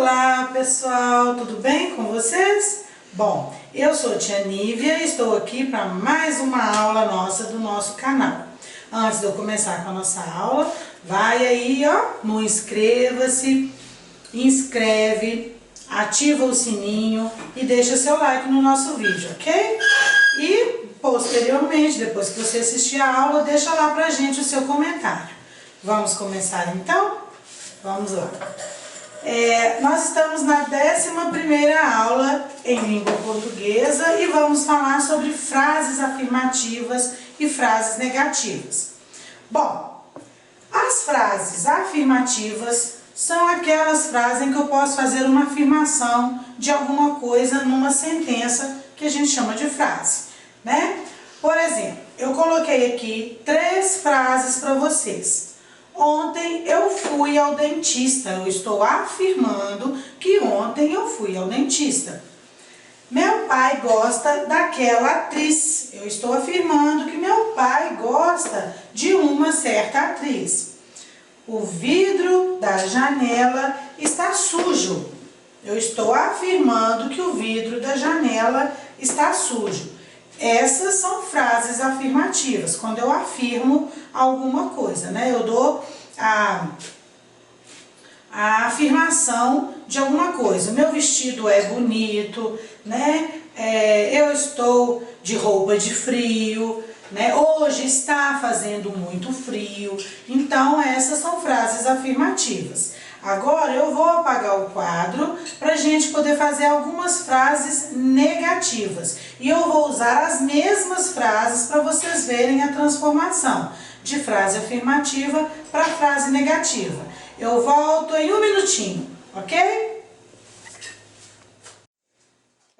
Olá pessoal, tudo bem com vocês? Bom, eu sou Tia Nívia e estou aqui para mais uma aula nossa do nosso canal. Antes de eu começar com a nossa aula, vai aí ó, no inscreva-se, inscreve, ativa o sininho e deixa seu like no nosso vídeo, ok? E posteriormente, depois que você assistir a aula, deixa lá pra gente o seu comentário. Vamos começar então? Vamos lá. Nós estamos na 11ª aula em língua portuguesa e vamos falar sobre frases afirmativas e frases negativas. Bom, as frases afirmativas são aquelas frases em que eu posso fazer uma afirmação de alguma coisa numa sentença que a gente chama de frase, né? Por exemplo, eu coloquei aqui 3 frases para vocês. Ontem eu fui ao dentista. Eu estou afirmando que ontem eu fui ao dentista. Meu pai gosta daquela atriz. Eu estou afirmando que meu pai gosta de uma certa atriz. O vidro da janela está sujo. Eu estou afirmando que o vidro da janela está sujo. Essas são frases afirmativas, quando eu afirmo alguma coisa, né? Eu dou a afirmação de alguma coisa. Meu vestido é bonito, né? Eu estou de roupa de frio, né? Hoje está fazendo muito frio. Então, essas são frases afirmativas. Agora eu vou apagar o quadro para a gente poder fazer algumas frases negativas. E eu vou usar as mesmas frases para vocês verem a transformação de frase afirmativa para frase negativa. Eu volto em um minutinho, ok?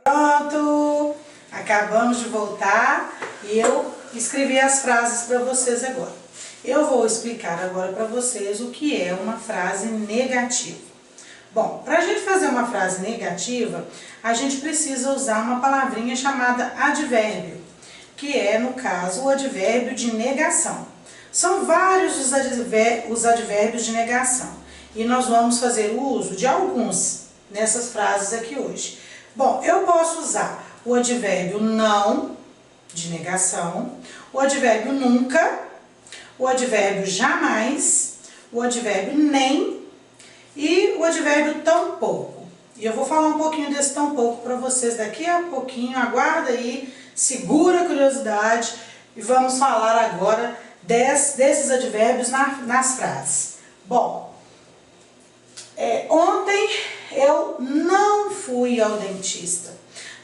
Pronto! Acabamos de voltar e eu escrevi as frases para vocês agora. Eu vou explicar agora para vocês o que é uma frase negativa. Bom, para a gente fazer uma frase negativa, a gente precisa usar uma palavrinha chamada advérbio, que é, no caso, o advérbio de negação. São vários os advérbios de negação e nós vamos fazer o uso de alguns nessas frases aqui hoje. Bom, eu posso usar o advérbio não, de negação, o advérbio nunca, o advérbio jamais, o advérbio nem e o advérbio tampouco. E eu vou falar um pouquinho desse tampouco para vocês daqui a pouquinho. Aguarda aí, segura a curiosidade e vamos falar agora desses advérbios nas frases. Bom, ontem eu não fui ao dentista.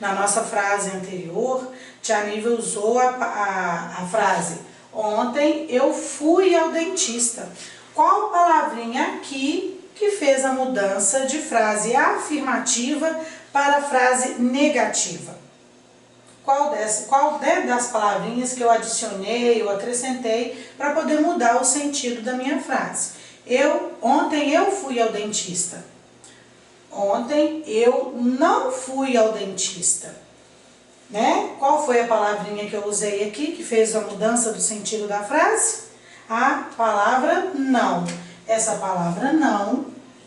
Na nossa frase anterior, Tia Nívia usou a frase ontem eu fui ao dentista. Qual palavrinha aqui que fez a mudança de frase afirmativa para frase negativa? Qual das palavrinhas que eu adicionei, eu acrescentei para poder mudar o sentido da minha frase? Ontem eu fui ao dentista. Ontem eu não fui ao dentista. Né? Qual foi a palavrinha que eu usei aqui que fez a mudança do sentido da frase? A palavra não. Essa palavra não,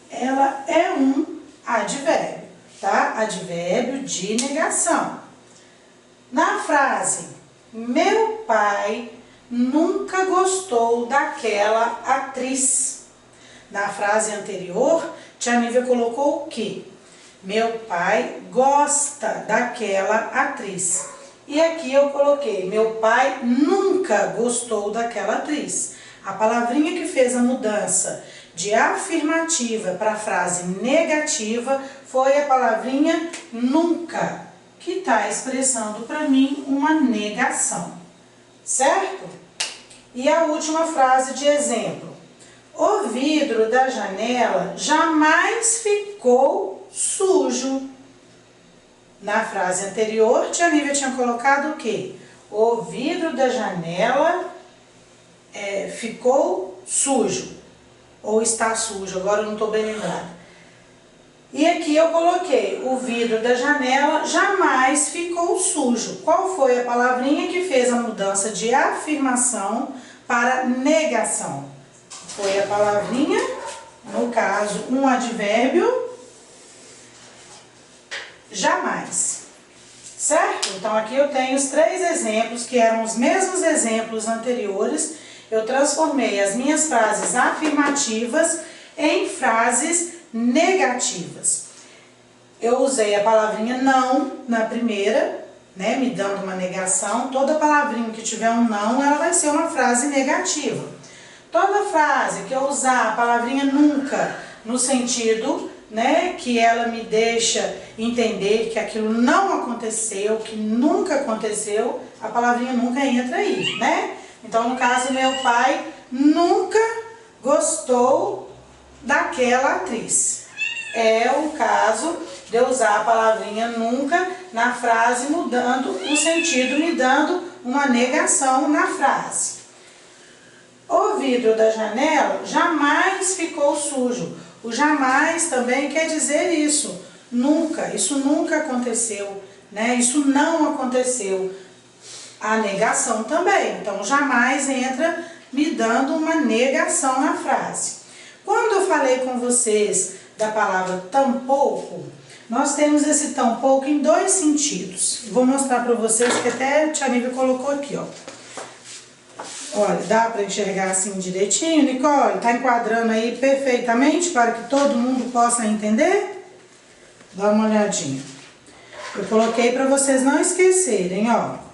ela é um advérbio, tá? Advérbio de negação. Na frase, meu pai nunca gostou daquela atriz. Na frase anterior, Tia Nívia colocou o quê? Meu pai gosta daquela atriz. E aqui eu coloquei, meu pai nunca gostou daquela atriz. A palavrinha que fez a mudança de afirmativa para a frase negativa foi a palavrinha nunca, que está expressando para mim uma negação, certo? E a última frase de exemplo. O vidro da janela jamais ficou sujo. Na frase anterior, Tia Nívia tinha colocado o quê? O vidro da janela ficou sujo. Ou está sujo, agora eu não estou bem lembrada. E aqui eu coloquei, o vidro da janela jamais ficou sujo. Qual foi a palavrinha que fez a mudança de afirmação para negação? Foi a palavrinha, no caso, um advérbio jamais. Certo? Então aqui eu tenho os 3 exemplos que eram os mesmos exemplos anteriores. Eu transformei as minhas frases afirmativas em frases negativas. Eu usei a palavrinha não na primeira, né, me dando uma negação. Toda palavrinha que tiver um não, ela vai ser uma frase negativa. Toda frase que eu usar a palavrinha nunca no sentido, né, que ela me deixa entender que aquilo não aconteceu, que nunca aconteceu, a palavrinha nunca entra aí, né? Então, no caso, meu pai nunca gostou daquela atriz. É o caso de eu usar a palavrinha nunca na frase, mudando o sentido, me dando uma negação na frase. O vidro da janela jamais ficou sujo. O jamais também quer dizer isso. Nunca, isso nunca aconteceu, né? Isso não aconteceu. A negação também. Então, jamais entra me dando uma negação na frase. Quando eu falei com vocês da palavra tampouco, nós temos esse tampouco em 2 sentidos. Vou mostrar para vocês que até a tia Nívia colocou aqui, ó. Olha, dá para enxergar assim direitinho, Nicole? Tá enquadrando aí perfeitamente para que todo mundo possa entender? Dá uma olhadinha. Eu coloquei para vocês não esquecerem, ó.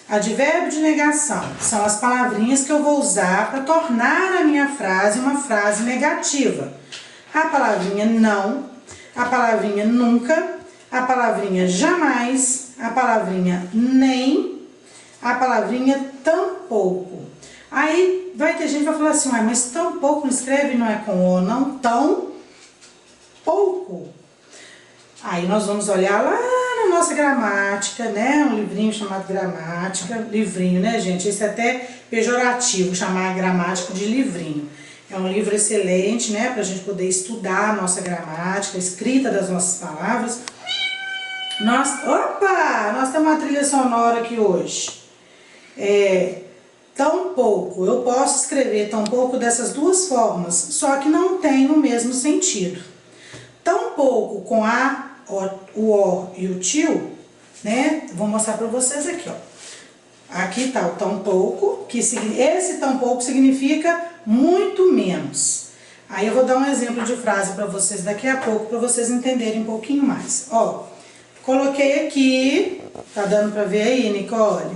Advérbio de negação são as palavrinhas que eu vou usar para tornar a minha frase uma frase negativa. A palavrinha não, a palavrinha nunca, a palavrinha jamais, a palavrinha nem, a palavrinha tampouco. Aí vai ter gente que vai falar assim, mas tampouco não escreve, não é com o, não, tão pouco. Aí nós vamos olhar lá na nossa gramática, né? Um livrinho chamado Gramática, livrinho, né, gente? Isso é até pejorativo, chamar a gramática de livrinho. É um livro excelente, né, pra gente poder estudar a nossa gramática, a escrita das nossas palavras. Nós temos uma trilha sonora aqui hoje. Tão pouco, eu posso escrever tão pouco dessas 2 formas, só que não tem o mesmo sentido. Tão pouco com a, o e o tio, né? Vou mostrar para vocês aqui, ó. Aqui tá o tão pouco, que esse tão pouco significa muito menos. Aí eu vou dar um exemplo de frase para vocês daqui a pouco, para vocês entenderem um pouquinho mais. Ó, coloquei aqui, tá dando para ver aí, Nicole?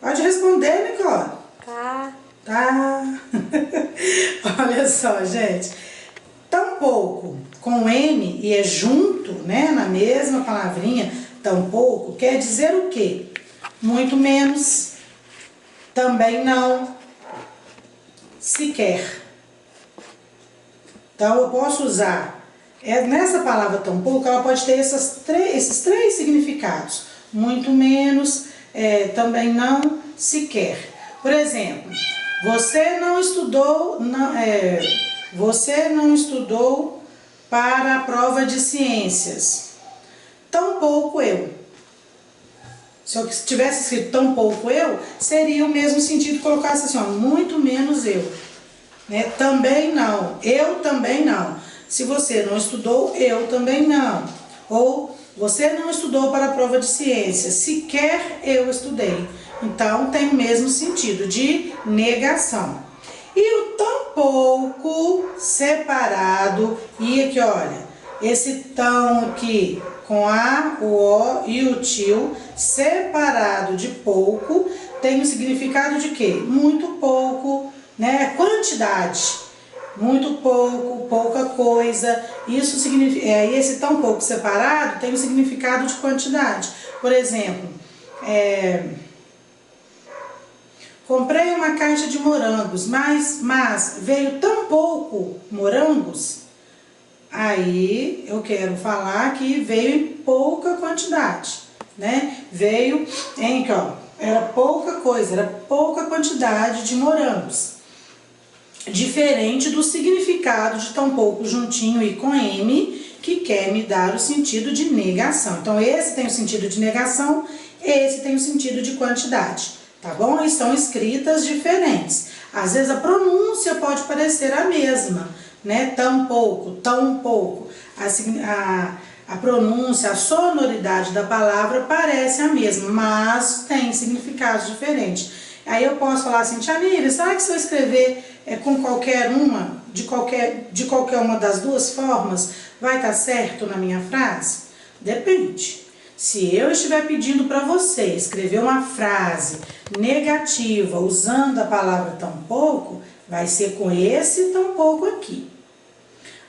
Pode responder, Nicole. Tá. Olha só, gente. Tampouco com M e é junto, né, na mesma palavrinha, tampouco, quer dizer o quê? Muito menos, também não, sequer. Então, eu posso usar, nessa palavra tampouco, ela pode ter esses 3 significados. Muito menos, também não, sequer. Por exemplo, você não estudou para a prova de ciências. Tampouco eu. Se eu tivesse escrito tampouco eu, seria o mesmo sentido que colocasse assim, ó, muito menos eu. Né? Também não. Eu também não. Se você não estudou, eu também não. Ou você não estudou para a prova de ciências. Sequer eu estudei. Então, tem o mesmo sentido de negação. E o tampouco separado, e aqui, olha, esse tão aqui com a, o ó e o tio, separado de pouco, tem o significado de quê? Muito pouco, né? Quantidade. Muito pouco, pouca coisa. Isso significa, esse tão pouco separado tem o significado de quantidade. Por exemplo, comprei uma caixa de morangos, mas veio tão pouco morangos, aí eu quero falar que veio em pouca quantidade, né? Veio em, ó, era pouca coisa, era pouca quantidade de morangos. Diferente do significado de tão pouco juntinho e com M, que quer me dar o sentido de negação. Então, esse tem o sentido de negação, esse tem o sentido de quantidade. Tá bom? E são escritas diferentes. Às vezes a pronúncia pode parecer a mesma, né? Tão pouco, tão pouco. a pronúncia, a sonoridade da palavra parece a mesma, mas tem significados diferentes. Aí eu posso falar assim, tia Nívia, será que se eu escrever com qualquer uma, de qualquer uma das duas formas, vai estar certo na minha frase? Depende. Se eu estiver pedindo para você escrever uma frase negativa usando a palavra tampouco, vai ser com esse tampouco aqui.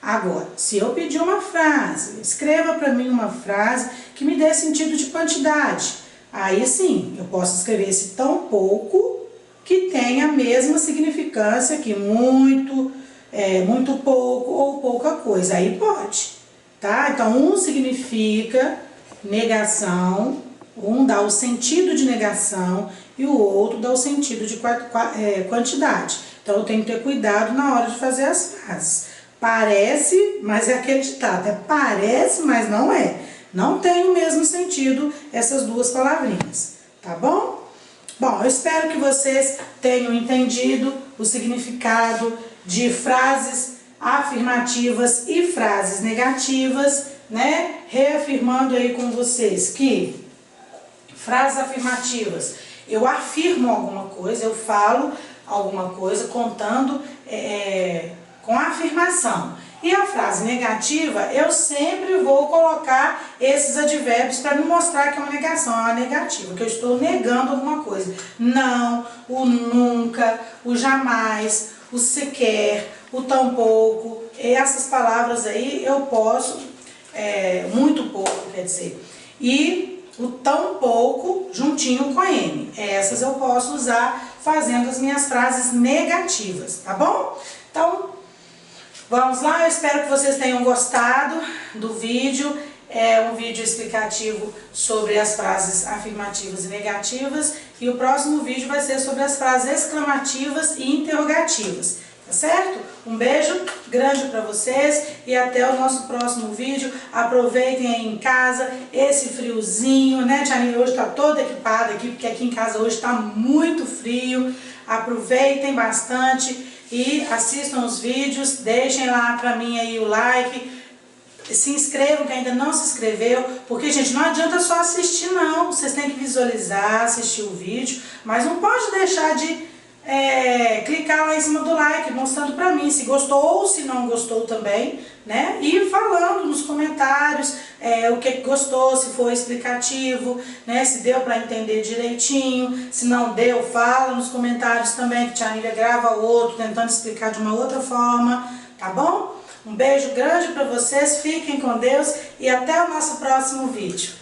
Agora, se eu pedir uma frase, escreva para mim uma frase que me dê sentido de quantidade. Aí sim, eu posso escrever esse tampouco que tem a mesma significância que muito, muito pouco ou pouca coisa. Aí pode, tá? Então, um significa negação, um dá o sentido de negação e o outro dá o sentido de quantidade. Então, eu tenho que ter cuidado na hora de fazer as frases. Parece, mas é aquele ditado, parece, mas não é. Não tem o mesmo sentido essas duas palavrinhas, tá bom? Bom, eu espero que vocês tenham entendido o significado de frases afirmativas e frases negativas, né? Reafirmando aí com vocês que frases afirmativas, eu afirmo alguma coisa, eu falo alguma coisa contando com afirmação. E a frase negativa, eu sempre vou colocar esses advérbios para me mostrar que é uma negação, é uma negativa, que eu estou negando alguma coisa. Não, o nunca, o jamais, o sequer, o tampouco, essas palavras aí eu posso, muito pouco, quer dizer, e o tão pouco juntinho com M. Essas eu posso usar fazendo as minhas frases negativas, tá bom? Então, vamos lá, eu espero que vocês tenham gostado do vídeo. É um vídeo explicativo sobre as frases afirmativas e negativas. E o próximo vídeo vai ser sobre as frases exclamativas e interrogativas. Tá certo? Um beijo grande para vocês e até o nosso próximo vídeo. Aproveitem aí em casa esse friozinho, né? Tia Nívia hoje está toda equipada aqui, porque aqui em casa hoje está muito frio. Aproveitem bastante e assistam os vídeos, deixem lá para mim aí o like, se inscrevam que ainda não se inscreveu, porque, gente, não adianta só assistir não, vocês têm que visualizar, assistir o vídeo, mas não pode deixar de clicar lá em cima do like, mostrando pra mim se gostou ou se não gostou também, né? E falando nos comentários o que gostou, se foi explicativo, né? Se deu pra entender direitinho, se não deu, fala nos comentários também, que tia Nívia grava outro, tentando explicar de uma outra forma, tá bom? Um beijo grande pra vocês, fiquem com Deus e até o nosso próximo vídeo.